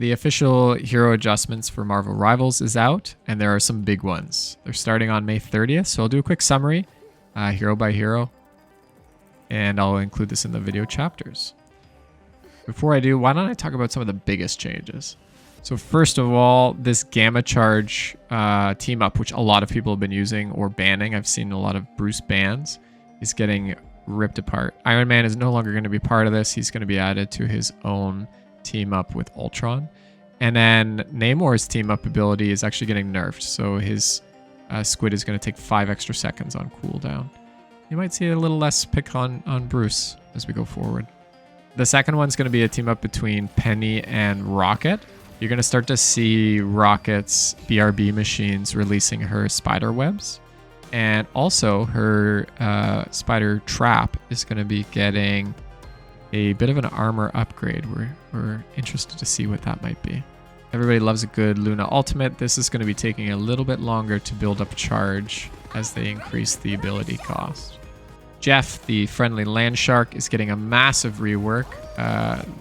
the official hero adjustments for Marvel Rivals is out, and there are some big ones. They're starting on May 30th, so I'll do a quick summary, hero by hero, and I'll include this in the video chapters. Before I do, why don't I talk about some of the biggest changes? So first of all, this Gamma Charge team up, which a lot of people have been using or banning, I've seen a lot of Bruce bans, is getting ripped apart. Iron Man is no longer going to be part of this. He's going to be added to his own team up with Ultron. And then Namor's team up ability is actually getting nerfed. So his squid is going to take 5 extra seconds on cooldown. You might see a little less pick on Bruce as we go forward. The second one's going to be a team up between Penny and Rocket. You're going to start to see Rocket's BRB machines releasing her spider webs. And also her spider trap is going to be getting a bit of an armor upgrade. We're interested to see what that might be. Everybody loves a good Luna ultimate. This is going to be taking a little bit longer to build up charge as they increase the ability cost. Jeff, the friendly land shark, is getting a massive rework.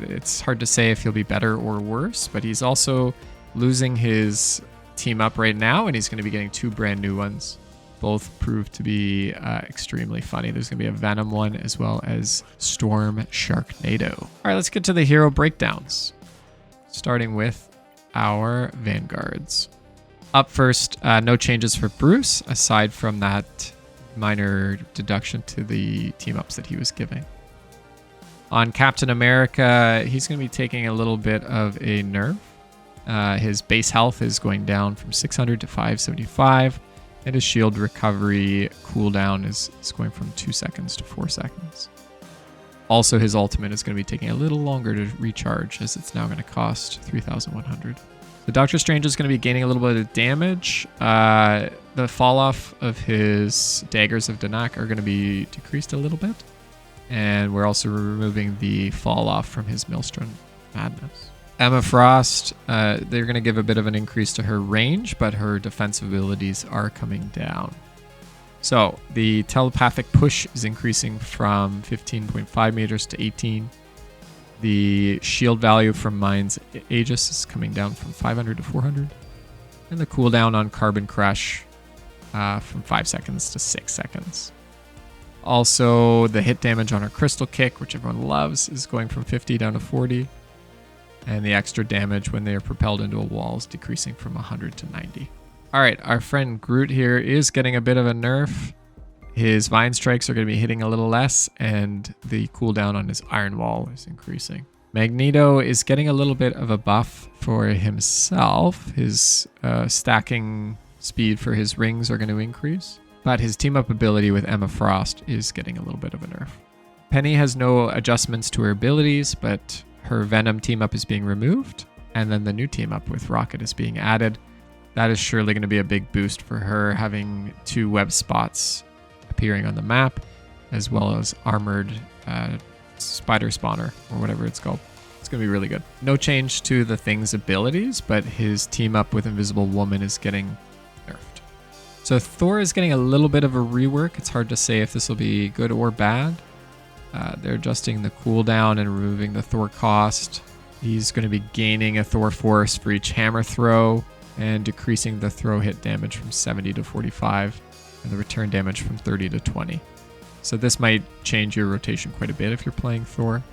It's hard to say if he'll be better or worse, but he's also losing his team up right now, and he's going to be getting 2 brand new ones. Both prove to be extremely funny. There's going to be a Venom one as well as Storm Sharknado. All right, let's get to the hero breakdowns, starting with our Vanguards. Up first, no changes for Bruce, aside from that minor deduction to the team-ups that he was giving. On Captain America, he's going to be taking a little bit of a nerf. His base health is going down from 600 to 575, and his shield recovery cooldown is going from 2 seconds to 4 seconds. Also, his ultimate is going to be taking a little longer to recharge, as it's now going to cost 3,100. So Doctor Strange is going to be gaining a little bit of damage. The fall off of his daggers of Danak are going to be decreased a little bit. And we're also removing the fall off from his Maelstrom Madness. Emma Frost, they're going to give a bit of an increase to her range, but her defensive abilities are coming down. So the telepathic push is increasing from 15.5 meters to 18. The shield value from Mind's Aegis is coming down from 500 to 400. And the cooldown on Carbon Crush from 5 seconds to 6 seconds. Also, the hit damage on her Crystal Kick, which everyone loves, is going from 50 down to 40. And the extra damage when they are propelled into a wall is decreasing from 100 to 90. All right, our friend Groot here is getting a bit of a nerf. His Vine Strikes are going to be hitting a little less, and the cooldown on his Iron Wall is increasing. Magneto is getting a little bit of a buff for himself. His stacking speed for his rings are going to increase, but his team-up ability with Emma Frost is getting a little bit of a nerf. Penny has no adjustments to her abilities, but her Venom team-up is being removed, and then the new team-up with Rocket is being added. That is surely going to be a big boost for her, having 2 web spots appearing on the map, as well as armored spider spawner, or whatever it's called. It's going to be really good. No change to the Thing's abilities, but his team up with Invisible Woman is getting nerfed. So Thor is getting a little bit of a rework. It's hard to say if this will be good or bad. They're adjusting the cooldown and removing the Thor cost. He's going to be gaining a Thor force for each hammer throw and decreasing the throw hit damage from 70 to 45 and the return damage from 30 to 20. So this might change your rotation quite a bit if you're playing Thor.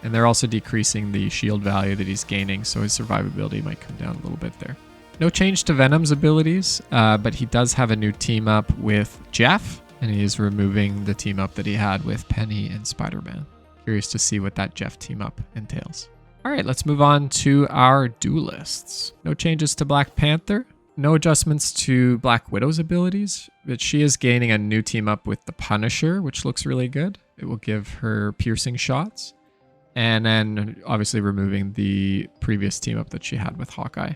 And they're also decreasing the shield value that he's gaining, so his survivability might come down a little bit there. No change to Venom's abilities, but he does have a new team up with Jeff, and he is removing the team up that he had with Penny and Spider-Man. Curious to see what that Jeff team up entails. All right, let's move on to our duelists. No changes to Black Panther. No adjustments to Black Widow's abilities, but she is gaining a new team up with the Punisher, which looks really good. It will give her piercing shots. And then obviously removing the previous team up that she had with Hawkeye.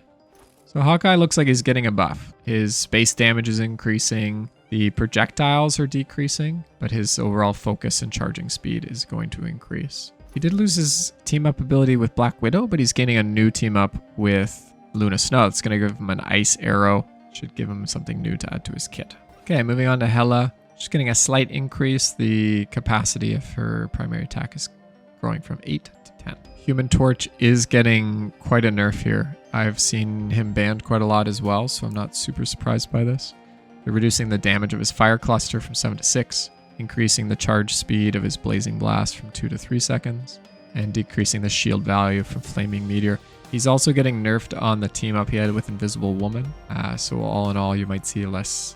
So Hawkeye looks like he's getting a buff. His space damage is increasing. The projectiles are decreasing, but his overall focus and charging speed is going to increase. He did lose his team up ability with Black Widow, but he's gaining a new team up with Luna Snow. It's going to give him an ice arrow. Should give him something new to add to his kit. Okay, moving on to Hela. She's getting a slight increase. The capacity of her primary attack is growing from 8 to 10. Human Torch is getting quite a nerf here. I've seen him banned quite a lot as well, so I'm not super surprised by this. They're reducing the damage of his fire cluster from 7 to 6, increasing the charge speed of his blazing blast from 2 to 3 seconds, and decreasing the shield value from flaming meteor. He's also getting nerfed on the team up he had with Invisible Woman, so all in all you might see less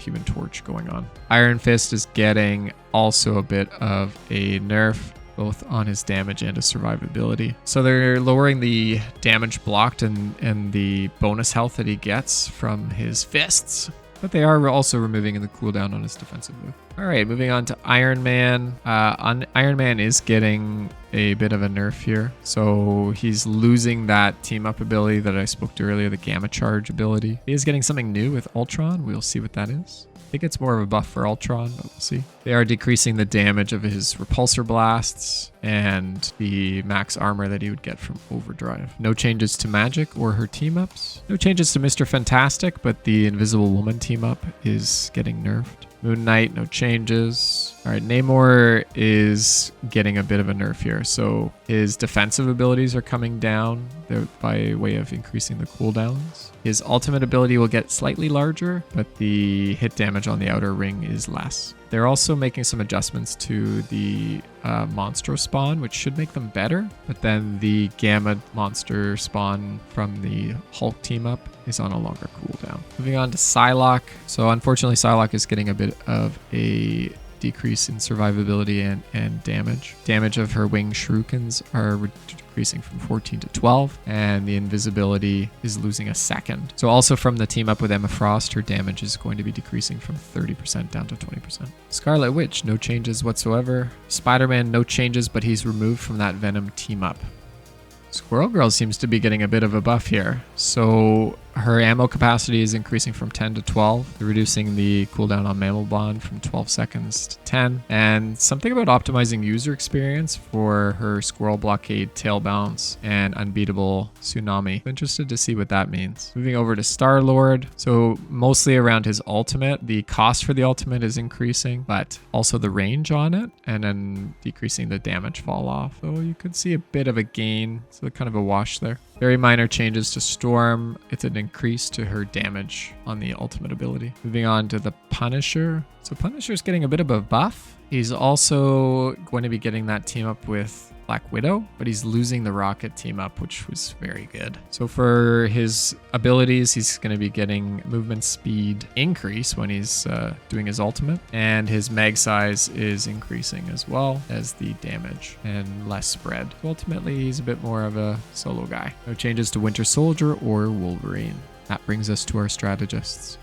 Human Torch going on. Iron Fist is getting also a bit of a nerf, both on his damage and his survivability. So they're lowering the damage blocked and the bonus health that he gets from his fists, but they are also removing the cooldown on his defensive move. All right, moving on to Iron Man. Iron Man is getting a bit of a nerf here. So he's losing that team up ability that I spoke to earlier, the Gamma Charge ability. He is getting something new with Ultron. We'll see what that is. I think it's more of a buff for Ultron, but we'll see. They are decreasing the damage of his repulsor blasts and the max armor that he would get from Overdrive. No changes to Magik or her team-ups. No changes to Mr. Fantastic, but the Invisible Woman team-up is getting nerfed. Moon Knight, no changes. All right, Namor is getting a bit of a nerf here. So his defensive abilities are coming down by way of increasing the cooldowns. His ultimate ability will get slightly larger, but the hit damage on the outer ring is less. They're also making some adjustments to the monster spawn, which should make them better. But then the Gamma monster spawn from the Hulk team up is on a longer cooldown. Moving on to Psylocke. So unfortunately, Psylocke is getting a bit of a decrease in survivability and damage. Damage of her wing shurikens are decreasing from 14 to 12, and the invisibility is losing a second. So also from the team up with Emma Frost, her damage is going to be decreasing from 30% down to 20%. Scarlet Witch, no changes whatsoever. Spider-Man, no changes, but he's removed from that Venom team up. Squirrel Girl seems to be getting a bit of a buff here. So her ammo capacity is increasing from 10 to 12, reducing the cooldown on Mammal Bond from 12 seconds to 10. And something about optimizing user experience for her Squirrel Blockade, Tail Bounce, and Unbeatable Tsunami. I'm interested to see what that means. Moving over to Star-Lord. So mostly around his ultimate. The cost for the ultimate is increasing, but also the range on it, and then decreasing the damage fall off. So you could see a bit of a gain. So kind of a wash there. Very minor changes to Storm. It's an increase to her damage on the ultimate ability. Moving on to the Punisher. So Punisher's getting a bit of a buff. He's also going to be getting that team up with Black Widow, but he's losing the Rocket team up, which was very good. So for his abilities, he's going to be getting movement speed increase when he's doing his ultimate, and his mag size is increasing as well as the damage and less spread. So ultimately, he's a bit more of a solo guy. No changes to Winter Soldier or Wolverine. That brings us to our strategists.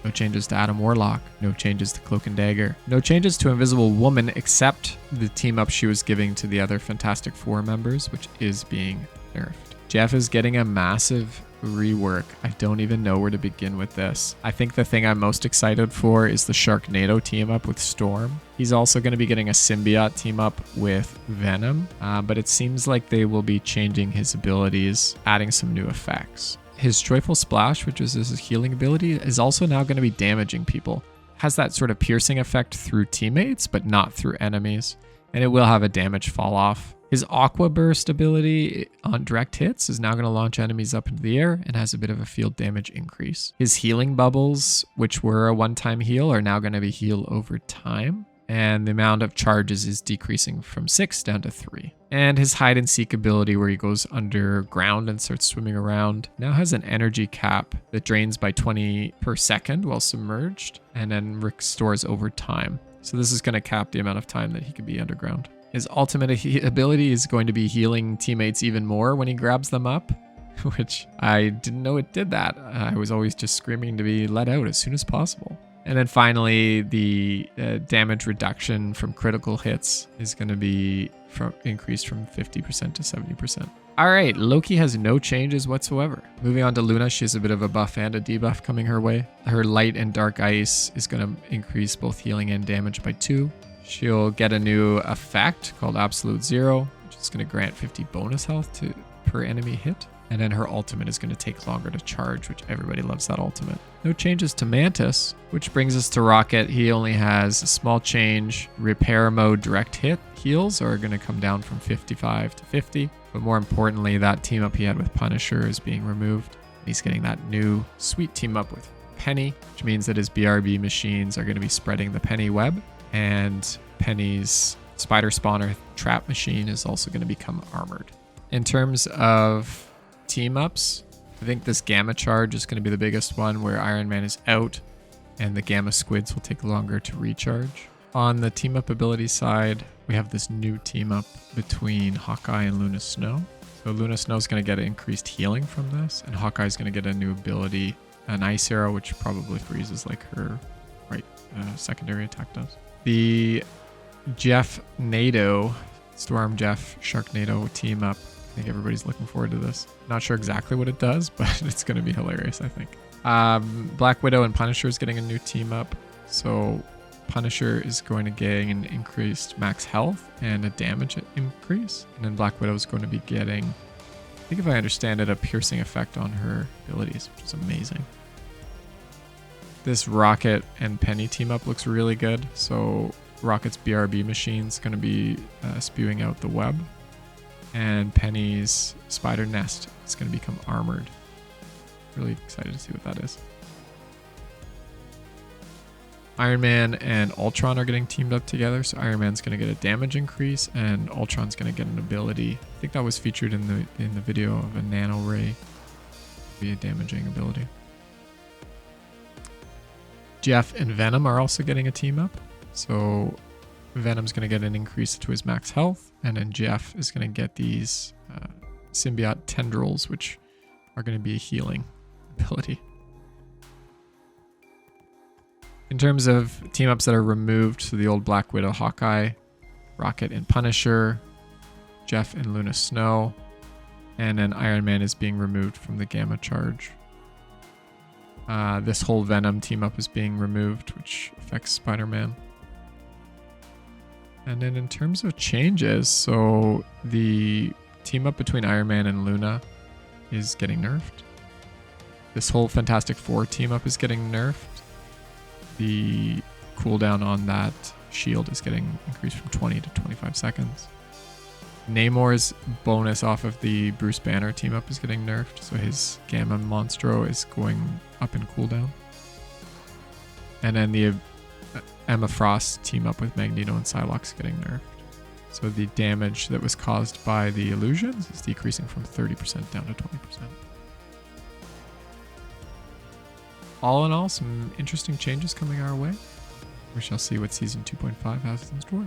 No changes to Adam Warlock. No changes to Cloak and Dagger. No changes to Invisible Woman except the team up she was giving to the other Fantastic Four members, which is being nerfed. Jeff is getting a massive rework. I don't even know where to begin with this. I think the thing I'm most excited for is the Sharknado team up with Storm. He's also going to be getting a symbiote team up with Venom, but it seems like they will be changing his abilities, adding some new effects. His Joyful Splash, which is his healing ability, is also now going to be damaging people. Has that sort of piercing effect through teammates, but not through enemies. And it will have a damage fall off. His Aqua Burst ability on direct hits is now going to launch enemies up into the air and has a bit of a field damage increase. His healing bubbles, which were a one-time heal, are now going to be heal over time. And the amount of charges is decreasing from 6 down to 3. And his hide and seek ability, where he goes underground and starts swimming around, now has an energy cap that drains by 20 per second while submerged and then restores over time. So this is going to cap the amount of time that he could be underground. His ultimate ability is going to be healing teammates even more when he grabs them up, which I didn't know it did that. I was always just screaming to be let out as soon as possible. And then finally, the damage reduction from critical hits is going to be increased from 50% to 70%. All right, Loki has no changes whatsoever. Moving on to Luna, she has a bit of a buff and a debuff coming her way. Her light and dark ice is going to increase both healing and damage by 2. She'll get a new effect called Absolute Zero, which is going to grant 50 bonus health per enemy hit. And then her ultimate is going to take longer to charge, which everybody loves that ultimate. No changes to Mantis, which brings us to Rocket. He only has a small change. Repair mode direct hit heals are going to come down from 55 to 50. But more importantly, that team up he had with Punisher is being removed. He's getting that new sweet team up with Penny, which means that his BRB machines are going to be spreading the Penny web, and Penny's spider spawner trap machine is also going to become armored. In terms of team ups, I think this Gamma Charge is going to be the biggest one, where Iron Man is out and the Gamma Squids will take longer to recharge. On the team up ability side, we have this new team up between Hawkeye and Luna Snow. So Luna Snow is going to get increased healing from this, and Hawkeye is going to get a new ability, an Ice Arrow, which probably freezes like her right secondary attack does. The Jeff NATO, Storm Jeff Sharknado team up. I think everybody's looking forward to this. Not sure exactly what it does, but it's going to be hilarious, I think. Black Widow and Punisher is getting a new team up. So Punisher is going to gain an increased max health and a damage increase. And then Black Widow is going to be getting, I think if I understand it, a piercing effect on her abilities, which is amazing. This Rocket and Penny team up looks really good. So Rocket's BRB machine is going to be spewing out the web. And Penny's spider nest is going to become armored. Really excited to see what that is. Iron Man and Ultron are getting teamed up together. So Iron Man's going to get a damage increase and Ultron's going to get an ability. I think that was featured in the video of a nano ray. Be a damaging ability. Jeff and Venom are also getting a team up. So Venom's going to get an increase to his max health, and then Jeff is going to get these symbiote tendrils, which are going to be a healing ability. In terms of team ups that are removed, so the old Black Widow, Hawkeye, Rocket and Punisher, Jeff and Luna Snow, and then Iron Man is being removed from the Gamma Charge. This whole Venom team up is being removed, which affects Spider-Man. And then in terms of changes, so the team up between Iron Man and Luna is getting nerfed. This whole Fantastic Four team up is getting nerfed. The cooldown on that shield is getting increased from 20 to 25 seconds. Namor's bonus off of the Bruce Banner team up is getting nerfed, so his Gamma Monstro is going up in cooldown. And then the Emma Frost team up with Magneto and Psylocke is getting nerfed. So the damage that was caused by the illusions is decreasing from 30% down to 20%. All in all, some interesting changes coming our way. We shall see what Season 2.5 has in store.